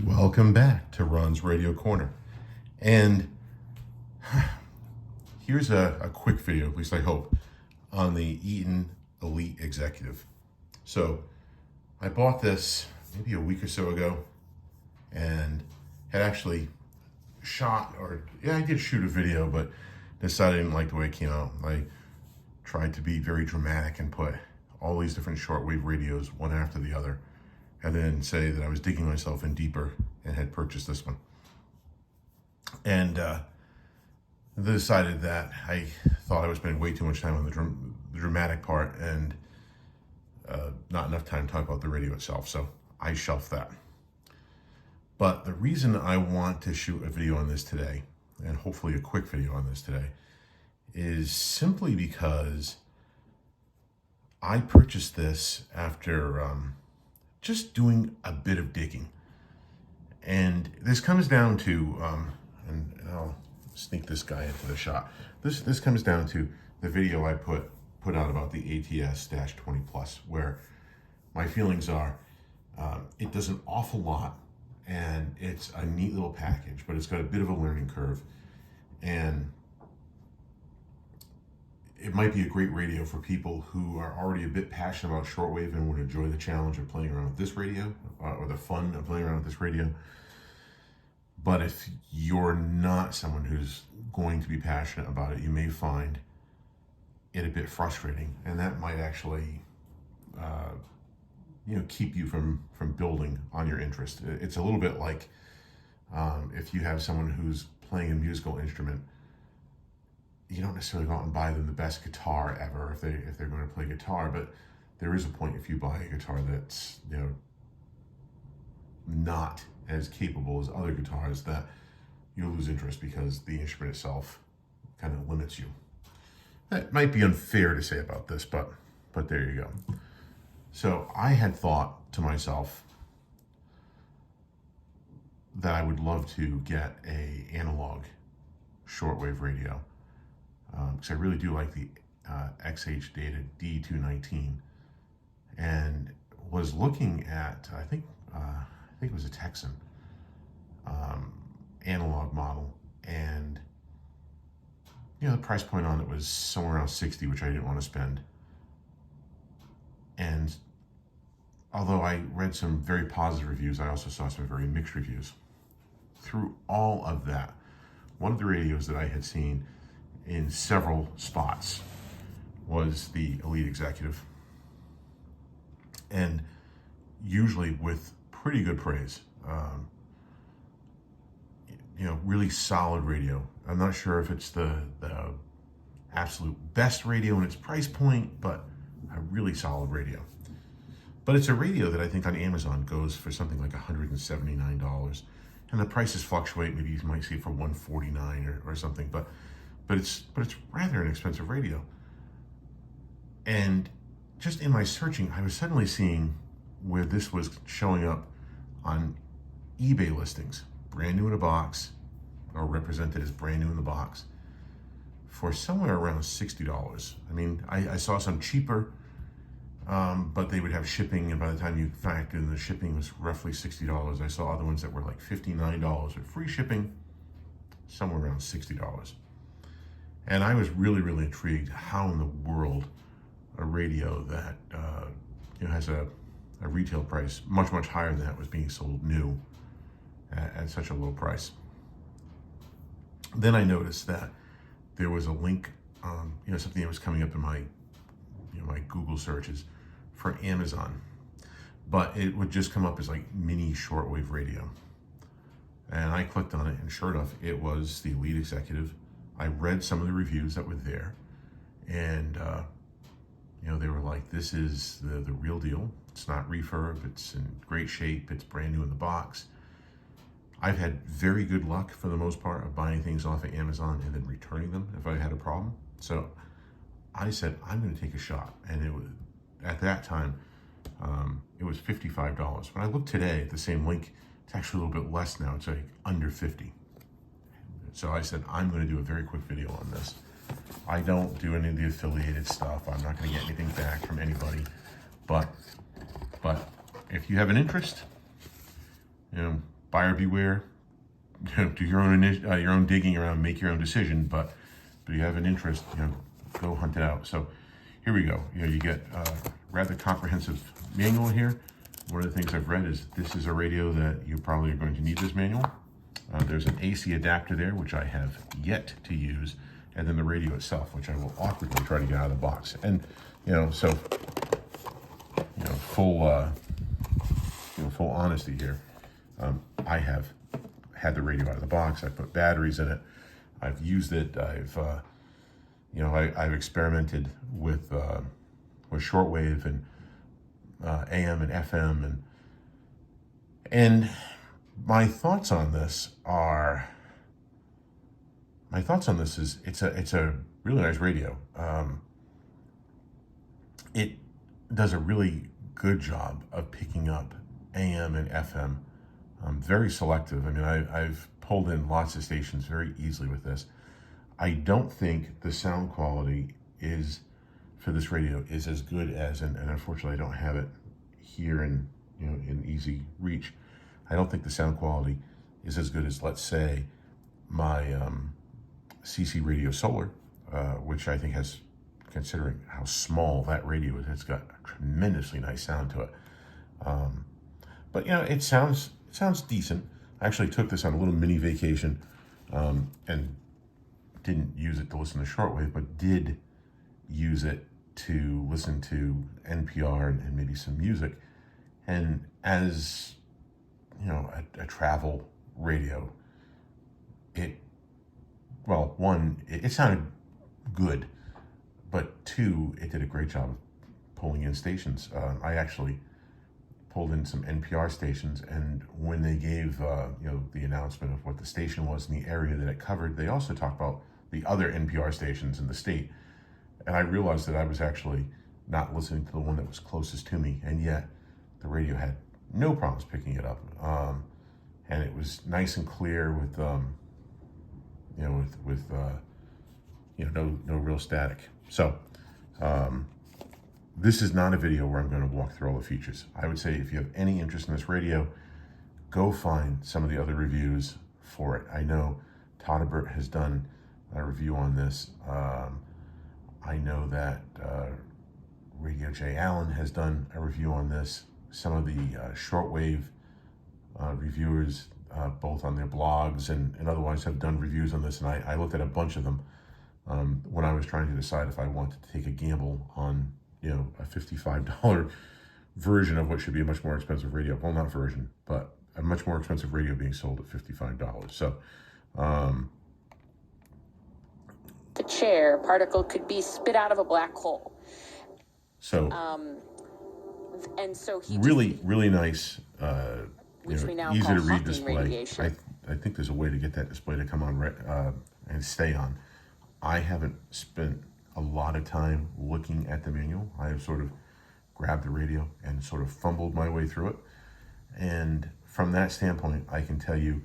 Welcome back to Ron's Radio Corner. And here's a quick video, at least I hope, on the Eton Elite Executive. So I bought this maybe a week or so ago and had actually I did shoot a video, but decided I didn't like the way it came out. I tried to be very dramatic and put all these different shortwave radios one after the other, and then say that I was digging myself in deeper and had purchased this one. And decided that I thought I was spending way too much time on the dramatic part and not enough time to talk about the radio itself. So I shelved that. But the reason I want to shoot a video on this today, and hopefully a quick video on this today, is simply because I purchased this after just doing a bit of digging. And this comes down to, and I'll sneak this guy into the shot. This comes down to the video I put out about the ATS-20 Plus, where my feelings are, it does an awful lot, and it's a neat little package, but it's got a bit of a learning curve. And it might be a great radio for people who are already a bit passionate about shortwave and would enjoy the challenge of playing around with this radio, or the fun of playing around with this radio. But if you're not someone who's going to be passionate about it, you may find it a bit frustrating, and that might actually keep you from building on your interest. It's a little bit like if you have someone who's playing a musical instrument, you don't necessarily go out and buy them the best guitar ever if they're going to play guitar, but there is a point if you buy a guitar that's not as capable as other guitars that you'll lose interest because the instrument itself kind of limits you. That might be unfair to say about this, but there you go. So I had thought to myself that I would love to get a analog shortwave radio, because I really do like the XH Data D219, and was looking at, I think it was a Texan analog model, and the price point on it was somewhere around 60, which I didn't want to spend. And although I read some very positive reviews, I also saw some very mixed reviews. Through all of that, one of the radios that I had seen in several spots was the Elite Executive, and usually with pretty good praise. Really solid radio. I'm not sure if it's the absolute best radio in its price point, but a really solid radio. But it's a radio that I think on Amazon goes for something like $179, and the prices fluctuate. Maybe you might see it for $149 or something, but it's rather an expensive radio. And just in my searching, I was suddenly seeing where this was showing up on eBay listings, brand new in a box, or represented as brand new in the box, for somewhere around $60. I mean, I saw some cheaper, but they would have shipping, and by the time you factor in the shipping, it was roughly $60. I saw other ones that were like $59 with free shipping, somewhere around $60. And I was really, really intrigued how in the world a radio that has a retail price much, much higher than that was being sold new at such a low price. Then I noticed that there was a link, something that was coming up in my Google searches for Amazon, but it would just come up as like mini shortwave radio. And I clicked on it, and sure enough, it was the Elite Executive. I read some of the reviews that were there, and they were like, this is the real deal. It's not refurb, it's in great shape, it's brand new in the box. I've had very good luck for the most part of buying things off of Amazon and then returning them if I had a problem. So I said, I'm going to take a shot. And it was, at that time, it was $55. When I look today at the same link, it's actually a little bit less now. It's like under 50. So I said, I'm going to do a very quick video on this. I don't do any of the affiliated stuff. I'm not going to get anything back from anybody. But if you have an interest, buyer beware. Do your own digging around, make your own decision. But if you have an interest, go hunt it out. So here we go. You get a rather comprehensive manual here. One of the things I've read is this is a radio that you probably are going to need this manual. There's an AC adapter there, which I have yet to use, and then the radio itself, which I will awkwardly try to get out of the box. And so full honesty here. I have had the radio out of the box. I put batteries in it. I've used it. I've experimented with shortwave and AM and FM, and my thoughts on this is it's a really nice radio. It does a really good job of picking up AM and FM. Very selective. I mean, I've pulled in lots of stations very easily with this. I don't think the sound quality for this radio is as good as, and unfortunately I don't have it here in easy reach. I don't think the sound quality is as good as, let's say, my CC Radio Solar, which I think has, considering how small that radio is, it's got a tremendously nice sound to it. But it sounds decent. I actually took this on a little mini vacation and didn't use it to listen to shortwave, but did use it to listen to NPR and maybe some music. And as a travel radio, it sounded good, but two, it did a great job of pulling in stations. I actually pulled in some NPR stations, and when they gave the announcement of what the station was in the area that it covered, they also talked about the other NPR stations in the state, and I realized that I was actually not listening to the one that was closest to me, and yet the radio had no problems picking it up, and it was nice and clear with no real static. So this is not a video where I'm going to walk through all the features. I would say if you have any interest in this radio, go find some of the other reviews for it. I know Todabert has done a review on this. I know that Radio J. Allen has done a review on this. Some of the shortwave reviewers, both on their blogs and otherwise, have done reviews on this, and I looked at a bunch of them when I was trying to decide if I wanted to take a gamble on a $55 version of what should be a much more expensive radio. Well, not version, but a much more expensive radio being sold at $55. So the chair particle could be spit out of a black hole. So and so he really nice, which we now easy call to read Hawking display. radiation. I think there's a way to get that display to come on and stay on. I haven't spent a lot of time looking at the manual. I have sort of grabbed the radio and sort of fumbled my way through it. And from that standpoint, I can tell you,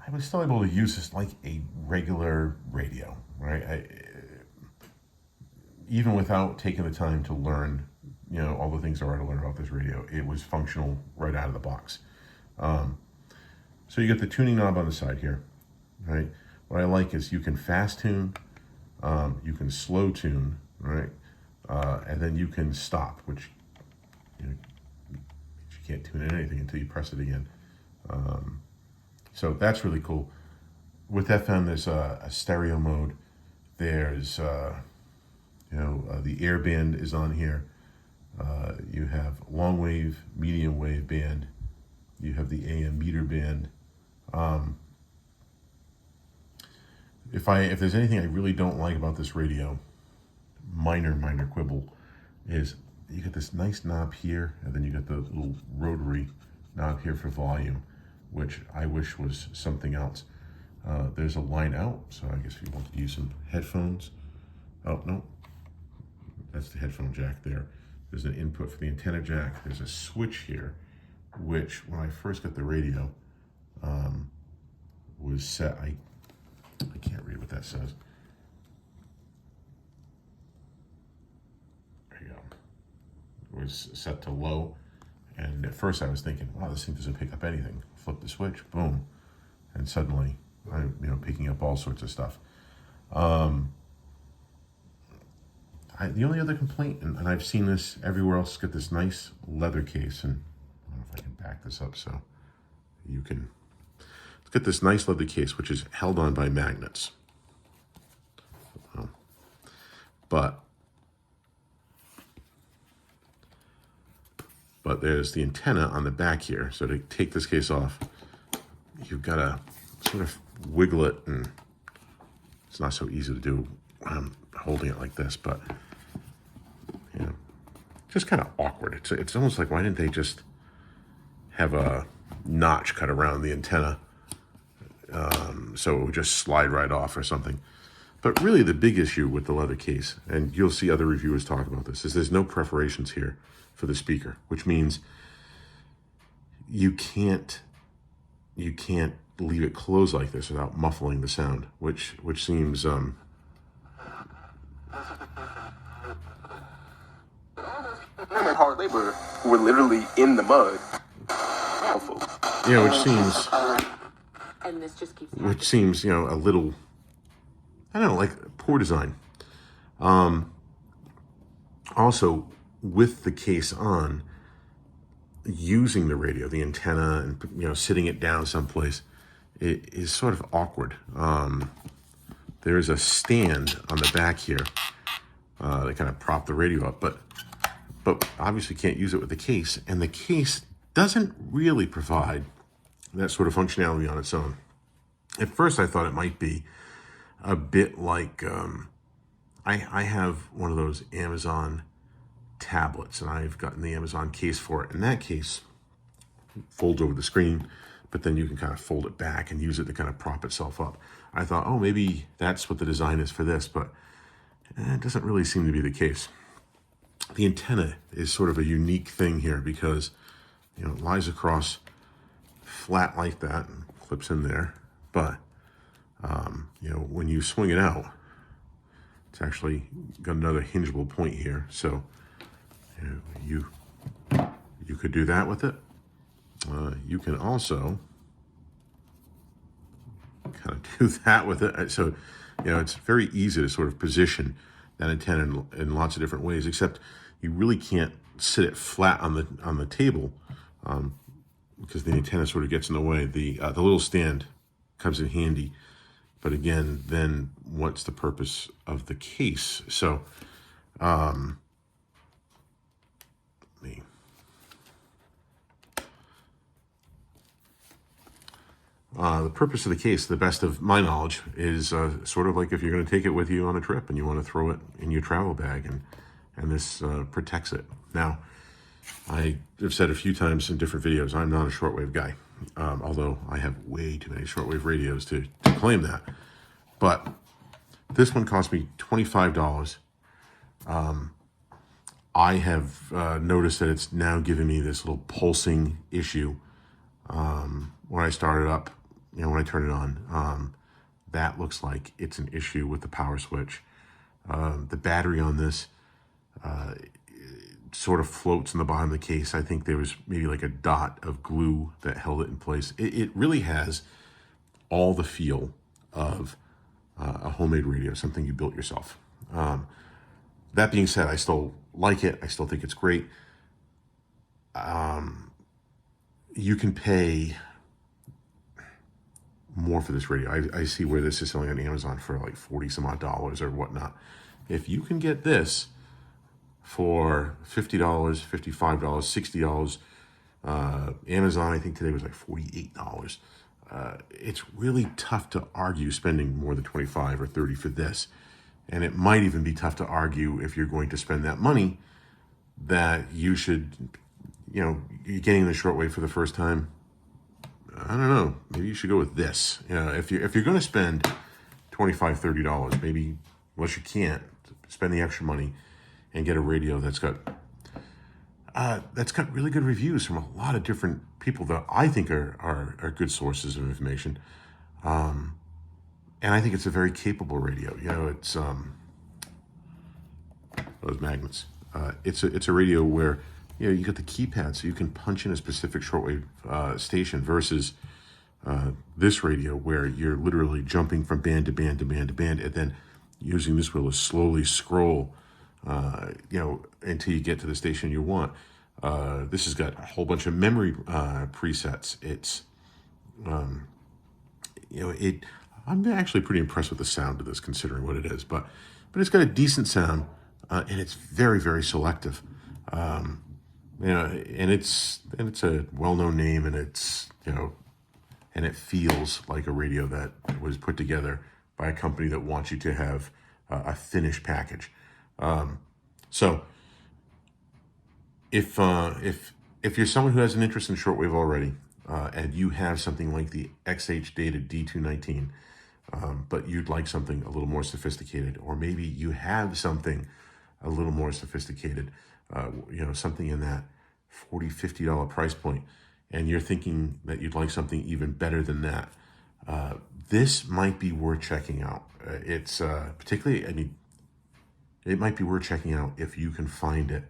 I was still able to use this like a regular radio, right? Even without taking the time to learn, all the things there are to learn about this radio, it was functional right out of the box. So you get the tuning knob on the side here, right? What I like is you can fast tune, you can slow tune, right? And then you can stop, which you can't tune in anything until you press it again. So that's really cool. With FM, there's a stereo mode. There's, the air band is on here. You have long wave, medium wave band. You have the AM meter band. If there's anything I really don't like about this radio, minor quibble, is you get this nice knob here, and then you get the little rotary knob here for volume, which I wish was something else. There's a line out, so I guess if you want to use some headphones. Oh, no, that's the headphone jack there. There's an input for the antenna jack. There's a switch here, which when I first got the radio, was set, I can't read what that says. There you go. It was set to low, And at first I was thinking, wow, this thing doesn't pick up anything. Flip the switch, boom. And suddenly I'm, picking up all sorts of stuff. The only other complaint, and I've seen this everywhere else, get this nice leather case, and I don't know if I can back this up so you can. Let's get this nice leather case, which is held on by magnets. But there's the antenna on the back here. So to take this case off, you've got to sort of wiggle it, and it's not so easy to do when I'm holding it like this, but just kind of awkward. It's almost like, why didn't they just have a notch cut around the antenna so it would just slide right off or something. But really the big issue with the leather case, and you'll see other reviewers talk about this, is there's no perforations here for the speaker, which means you can't leave it closed like this without muffling the sound, which seems hard labor. We're literally in the mud. Which seems a little, I don't know, like poor design. Also, with the case on, using the radio, the antenna, and sitting it down someplace, it is sort of awkward. There is a stand on the back here that kind of prop the radio up, but obviously can't use it with the case, and the case doesn't really provide that sort of functionality on its own. At first I thought it might be a bit like, I have one of those Amazon tablets, and I've gotten the Amazon case for it, and that case folds over the screen, but then you can kind of fold it back and use it to kind of prop itself up. I thought, oh, maybe that's what the design is for this, but it doesn't really seem to be the case. The antenna is sort of a unique thing here because, it lies across flat like that and clips in there. But, when you swing it out, it's actually got another hingeable point here. So you could do that with it. You can also kind of do that with it. So, it's very easy to sort of position that antenna in lots of different ways, except you really can't sit it flat on the table because the antenna sort of gets in the way. The little stand comes in handy, but again, then what's the purpose of the case? So, the purpose of the case, to the best of my knowledge, is sort of like if you're going to take it with you on a trip and you want to throw it in your travel bag, and this protects it. Now, I have said a few times in different videos, I'm not a shortwave guy, although I have way too many shortwave radios to claim that. But this one cost me $25. I have noticed that it's now giving me this little pulsing issue when I start it up. When I turn it on, that looks like it's an issue with the power switch. The battery on this sort of floats in the bottom of the case. I think there was maybe like a dot of glue that held it in place. It really has all the feel of a homemade radio, something you built yourself. That being said, I still like it. I still think it's great. You can pay more for this radio. I see where this is selling on Amazon for like 40 some odd dollars or whatnot. If you can get this for $50, $55, $60, Amazon, I think today was like $48. It's really tough to argue spending more than $25 or $30 for this. And it might even be tough to argue, if you're going to spend that money, that you should, you're getting the shortwave for the first time. I don't know. Maybe you should go with this. If you're going to spend $25, $30, maybe, unless you can't, spend the extra money and get a radio that's got really good reviews from a lot of different people that I think are good sources of information. And I think it's a very capable radio. It's those magnets. It's a radio where you got the keypad, so you can punch in a specific shortwave station versus this radio where you're literally jumping from band to band to band to band, and then using this wheel to slowly scroll, until you get to the station you want. This has got a whole bunch of memory presets. It's, I'm actually pretty impressed with the sound of this, considering what it is. But it's got a decent sound, and it's very, very selective. And it's a well-known name, and and it feels like a radio that was put together by a company that wants you to have a finished package. So if you're someone who has an interest in shortwave already, and you have something like the XH Data D219, but you'd like something a little more sophisticated, or maybe you have something a little more sophisticated, something in that $40, $50 price point, and you're thinking that you'd like something even better than that, this might be worth checking out. It's particularly, it might be worth checking out if you can find it,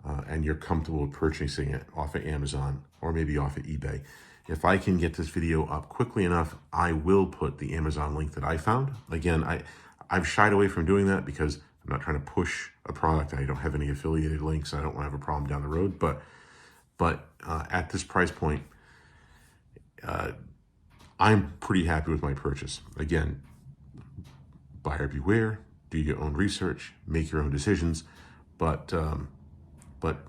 and you're comfortable with purchasing it off of Amazon or maybe off of eBay. If I can get this video up quickly enough, I will put the Amazon link that I found. Again, I've shied away from doing that because I'm not trying to push a product. I don't have any affiliated links. I don't want to have a problem down the road. But at this price point, I'm pretty happy with my purchase. Again, buyer beware. Do your own research. Make your own decisions. But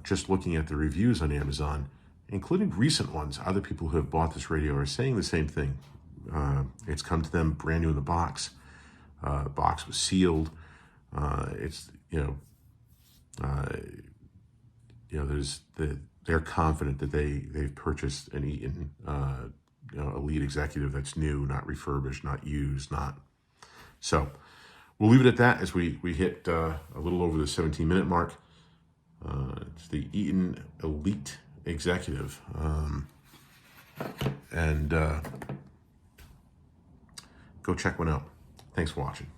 just looking at the reviews on Amazon, including recent ones, other people who have bought this radio are saying the same thing. It's come to them brand new in the box. The box was sealed. They're confident that they've purchased an Eton Elite Executive that's new, not refurbished, not used, not. So we'll leave it at that as we hit a little over the 17-minute mark. It's the Eton Elite Executive, and go check one out. Thanks for watching.